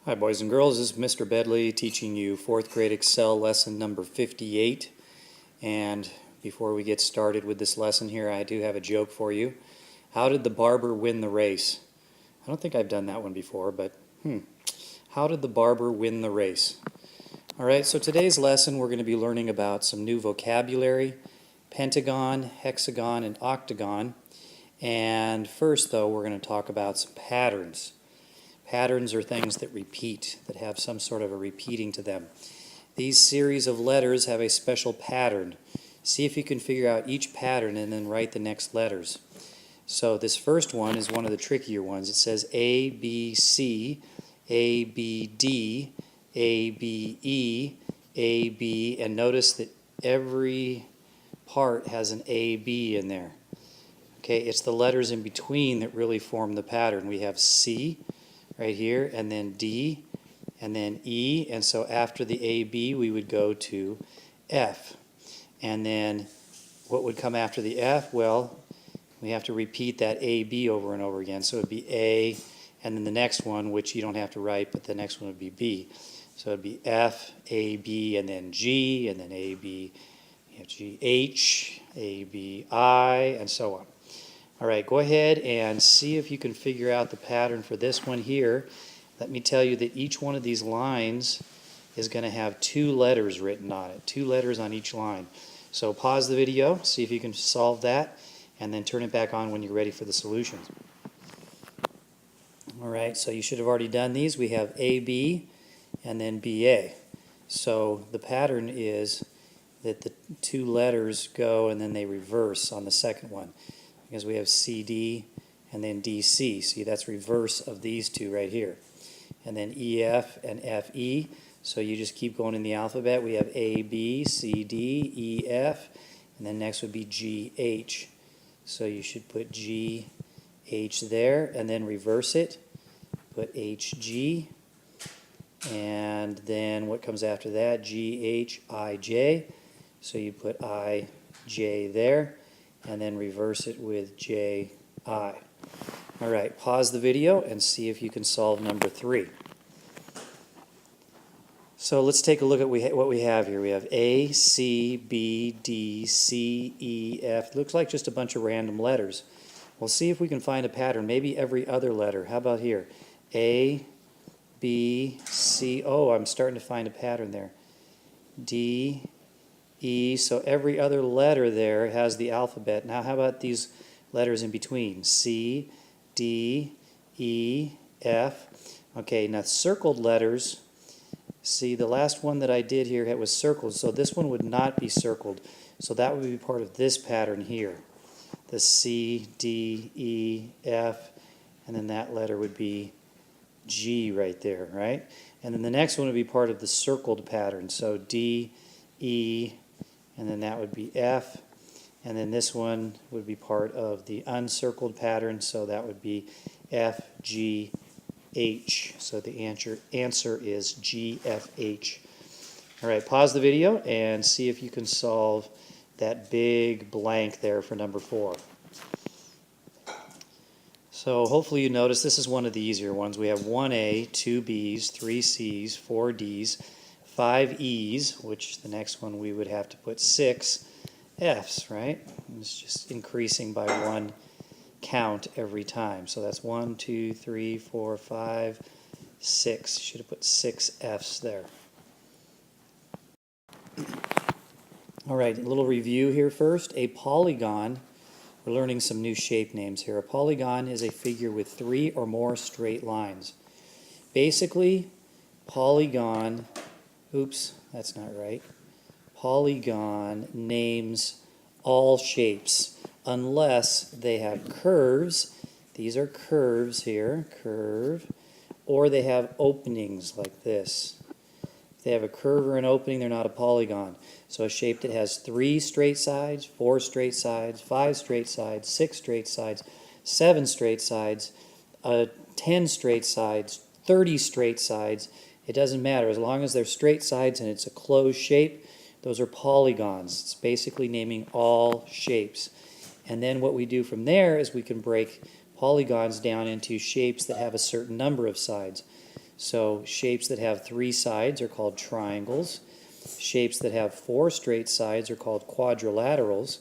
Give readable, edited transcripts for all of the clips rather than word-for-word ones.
Hi boys and girls, this is Mr. Bedley teaching you 4th grade Excel lesson number 58. And before we get started with this lesson here, I do have a joke for you. How did the barber win the race? I don't think I've done that one before, but how did the barber win the race? Alright, so today's lesson we're going to be learning about some new vocabulary, pentagon, hexagon, and octagon. And first though, we're going to talk about some patterns. Patterns are things that repeat, that have some sort of a repeating to them. These series of letters have a special pattern. See if you can figure out each pattern and then write the next letters. So this first one is one of the trickier ones. It says A, B, C, A, B, D, A, B, E, A, B, and notice that every part has an A, B in there. Okay, it's the letters in between that really form the pattern. We have C right here, and then D, and then E, and so after the A, B, we would go to F. And then what would come after the F? Well, we have to repeat that A, B over and over again. So it would be A, and then the next one, which you don't have to write, but the next one would be B. So it would be F, A, B, and then G, and then A, B, you have G, H, A, B, I, and so on. All right, go ahead and see if you can figure out the pattern for this one here. Let me tell you that each one of these lines is going to have 2 letters written on it, 2 letters on each line. So pause the video, see if you can solve that, and then turn it back on when you're ready for the solutions. All right, so you should have already done these. We have AB and then BA. So the pattern is that the 2 letters go and then they reverse on the second one, because we have CD and then DC. See, that's reverse of these 2 right here. And then EF and FE. So you just keep going in the alphabet. We have A, B, C, D, E, F, and then next would be G, H. So you should put G, H there, and then reverse it. Put H, G, and then what comes after that? G, H, I, J. So you put I, J there, and then reverse it with J, I. All right, pause the video and see if you can solve number 3. So let's take a look at what we have here. We have A, C, B, D, C, E, F. Looks like just a bunch of random letters. We'll see if we can find a pattern. Maybe every other letter. How about here? A, B, C. Oh, I'm starting to find a pattern there. D, E. So every other letter there has the alphabet. Now how about these letters in between? C, D, E, F. Okay, now circled letters. See, the last one that I did here was circled, so this one would not be circled. So that would be part of this pattern here. The C, D, E, F, and then that letter would be G right there, right? And then the next one would be part of the circled pattern. So D, E, and then that would be F. And then this one would be part of the uncircled pattern, so that would be F, G, H. So the answer is G, F, H. All right, pause the video and see if you can solve that big blank there for number 4. So hopefully you notice this is one of the easier ones. We have 1 A, 2 B's, 3 C's, 4 D's, 5 E's, which the next one we would have to put 6 F's, right? It's just increasing by 1 count every time. So that's 1, 2, 3, 4, 5, 6. Should have put 6 F's there. All right, a little review here first. A polygon, we're learning some new shape names here. A polygon is a figure with 3 or more straight lines. Basically, polygon, oops, that's not right. Polygon names all shapes unless they have curves. These are curves here, curve, or they have openings like this. If they have a curve or an opening, they're not a polygon. So a shape that has 3 straight sides, 4 straight sides, 5 straight sides, 6 straight sides, 7 straight sides, 10 straight sides, 30 straight sides, it doesn't matter. As long as they're straight sides and it's a closed shape, those are polygons. It's basically naming all shapes. And then what we do from there is we can break polygons down into shapes that have a certain number of sides. So shapes that have 3 sides are called triangles. Shapes that have 4 straight sides are called quadrilaterals.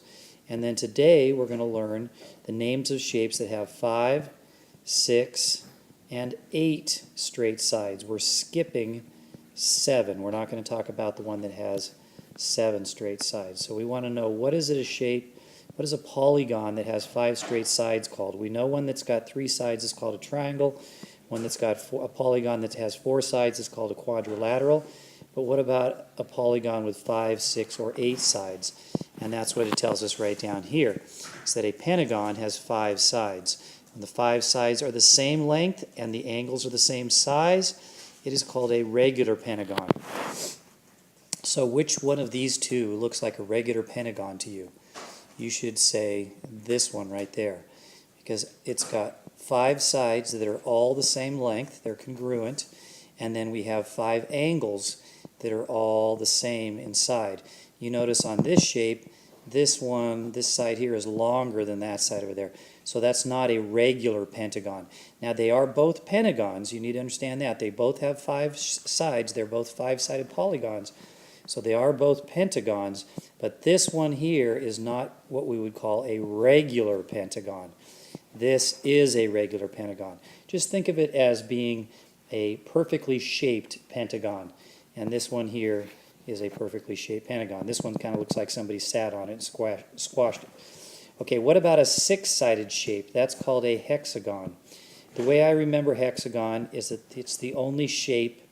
And then today we're going to learn the names of shapes that have 5, 6, and 8 straight sides. We're skipping 7. We're not going to talk about the one that has 7 straight sides. So we want to know, what is it a shape, what is a polygon that has 5 straight sides called? We know one that's got 3 sides is called a triangle. One that's got a polygon that has 4 sides is called a quadrilateral. But what about a polygon with 5, 6, or 8 sides? And that's what it tells us right down here. It's that a pentagon has 5 sides. When the 5 sides are the same length and the angles are the same size, it is called a regular pentagon. So which one of these two looks like a regular pentagon to you? You should say this one right there, because it's got 5 sides that are all the same length, they're congruent, and then we have 5 angles that are all the same inside. You notice on this shape, this side here is longer than that side over there. So that's not a regular pentagon. Now they are both pentagons, you need to understand that. They both have 5 sides, they're both 5-sided polygons. So they are both pentagons, but this one here is not what we would call a regular pentagon. This is a regular pentagon. Just think of it as being a perfectly shaped pentagon. And this one here is a perfectly shaped pentagon. This one kind of looks like somebody sat on it and squashed it. Okay, what about a 6-sided shape? That's called a hexagon. The way I remember hexagon is that it's the only shape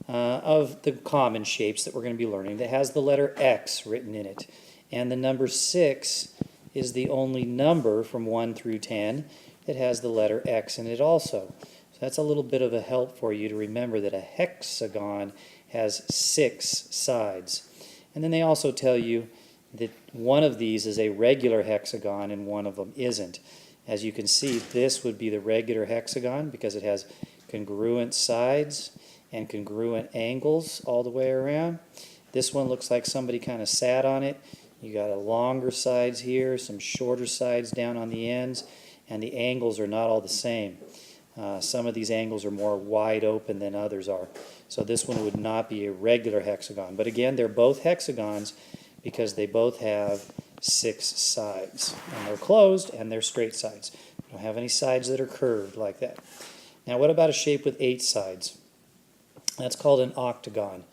of the common shapes that we're going to be learning that has the letter X written in it. And the number 6 is the only number from 1 through 10 that has the letter X in it also. So that's a little bit of a help for you to remember that a hexagon has 6 sides. And then they also tell you that one of these is a regular hexagon and one of them isn't. As you can see, this would be the regular hexagon because it has congruent sides and congruent angles all the way around. This one looks like somebody kind of sat on it. You got a longer sides here, some shorter sides down on the ends, and the angles are not all the same. Some of these angles are more wide open than others are. So this one would not be a regular hexagon. But again, they're both hexagons because they both have 6 sides. And they're closed and they're straight sides. They don't have any sides that are curved like that. Now what about a shape with 8 sides? That's called an octagon.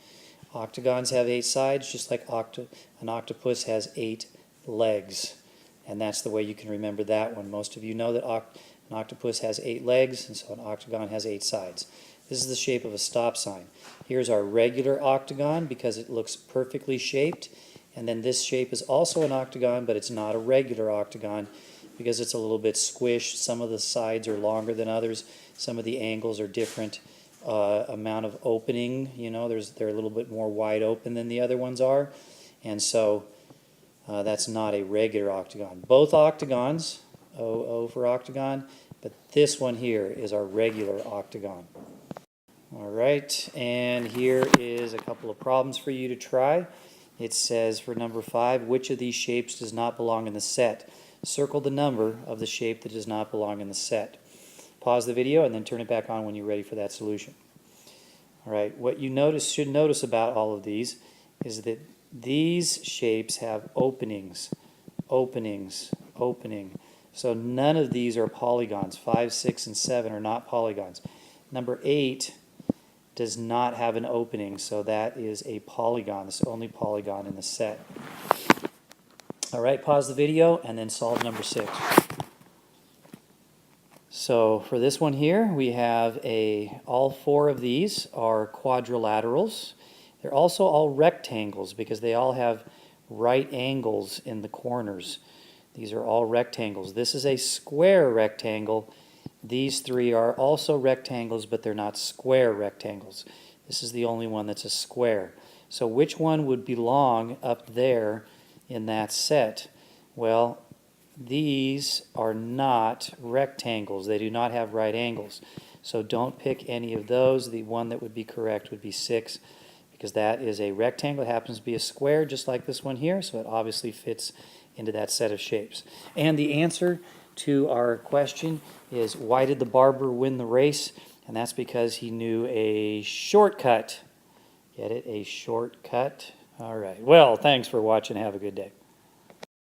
Octagons have 8 sides, just like an octopus has 8 legs. And that's the way you can remember that one. Most of you know that an octopus has 8 legs, and so an octagon has 8 sides. This is the shape of a stop sign. Here's our regular octagon because it looks perfectly shaped. And then this shape is also an octagon, but it's not a regular octagon because it's a little bit squished. Some of the sides are longer than others. Some of the angles are different. Amount of opening, you know, they're a little bit more wide open than the other ones are, and so that's not a regular octagon. Both octagons, O for octagon, but this one here is our regular octagon. All right, and here is a couple of problems for you to try. It says for number 5, which of these shapes does not belong in the set? Circle the number of the shape that does not belong in the set. Pause the video and then turn it back on when you're ready for that solution. All right, what you should notice about all of these is that these shapes have openings, openings, opening. So none of these are polygons. 5, 6, and 7 are not polygons. Number 8 does not have an opening, so that is a polygon. It's the only polygon in the set. All right, pause the video and then solve number 6. So for this one here, we have all 4 of these are quadrilaterals. They're also all rectangles because they all have right angles in the corners. These are all rectangles. This is a square rectangle. These 3 are also rectangles, but they're not square rectangles. This is the only one that's a square. So which one would belong up there in that set? Well, these are not rectangles. They do not have right angles. So don't pick any of those. The one that would be correct would be 6 because that is a rectangle. It happens to be a square just like this one here, so it obviously fits into that set of shapes. And the answer to our question is, why did the barber win the race? And that's because he knew a shortcut. Get it? A shortcut? All right. Well, thanks for watching. Have a good day.